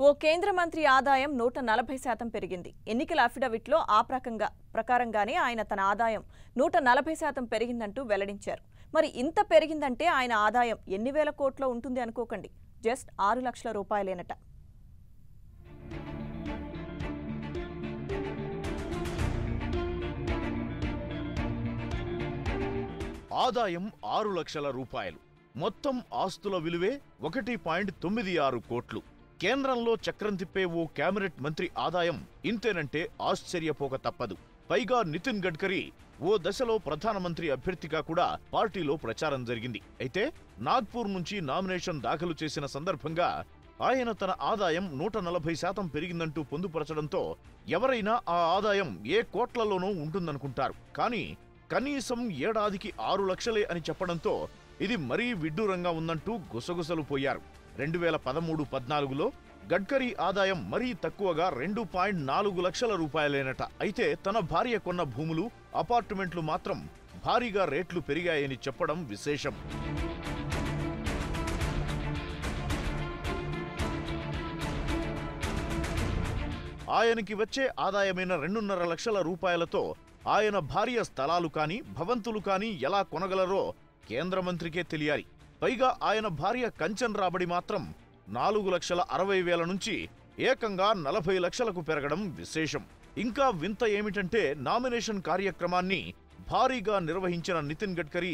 ఓ కేంద్ర మంత్రి ఆదాయం 140% పెరిగింది. ఎన్నికల అఫిడవిట్లో ఆ ప్రకారంగానే ఆయన తన ఆదాయం 140% పెరిగిందంటూ వెల్లడించారు. మరి ఇంత పెరిగిందంటే ఆయన ఆదాయం ఎన్ని వేల కోట్ల ఉంటుంది అనుకోకండి, జస్ట్ 6 లక్షల రూపాయలేనట. ఆదాయం 6 లక్షల రూపాయలు. మొత్తం ఆస్తుల విలువే 1.96 కోట్లు. కేంద్రంలో చక్రం తిప్పే ఓ కేబినెట్ మంత్రి ఆదాయం ఇంతేనంటే ఆశ్చర్యపోక తప్పదు. పైగా నితిన్ గడ్కరీ ఓ దశలో ప్రధానమంత్రి అభ్యర్థిగా కూడా పార్టీలో ప్రచారం జరిగింది. అయితే నాగ్పూర్ నుంచి నామినేషన్ దాఖలు చేసిన సందర్భంగా ఆయన తన ఆదాయం 140% పెరిగిందంటూ పొందుపరచడంతో ఎవరైనా ఆ ఆదాయం ఏ కోట్లలోనూ ఉంటుందనుకుంటారు. కానీ కనీసం ఏడాదికి 6 లక్షలే అని చెప్పడంతో ఇది మరీ విడ్డూరంగా ఉందంటూ గుసగుసలు పోయారు. 2013-14లో గడ్కరీ ఆదాయం మరీ తక్కువగా 2.4 లక్షల రూపాయలేనట. అయితే తన భార్య కొన్న భూములు, అపార్ట్మెంట్లు మాత్రం భారీగా రేట్లు పెరిగాయని చెప్పడం విశేషం. ఆయనకి వచ్చే ఆదాయమైన 2.5 లక్షల రూపాయలతో ఆయన భార్య స్థలాలు కాని, భవంతులు కాని ఎలా కొనగలరో కేంద్ర మంత్రికే తెలియాలి. పైగా ఆయన భార్య కంచన్ రాబడి మాత్రం 4,60,000 నుంచి ఏకంగా 40 లక్షలకు పెరగడం విశేషం. ఇంకా వింత ఏమిటంటే నామినేషన్ కార్యక్రమాన్ని భారీగా నిర్వహించిన నితిన్ గడ్కరీ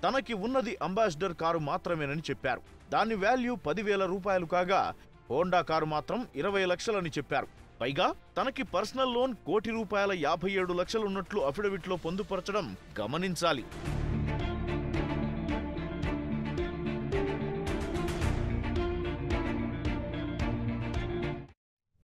తనకి ఉన్నది అంబాసిడర్ కారు మాత్రమేనని చెప్పారు. దాని వాల్యూ 10,000 రూపాయలు కాగా హోండా కారు మాత్రం 20 లక్షలని చెప్పారు. పైగా తనకి పర్సనల్ లోన్ ₹1,57,00,000 ఉన్నట్లు అఫిడవిట్లో పొందుపరచడం గమనించాలి.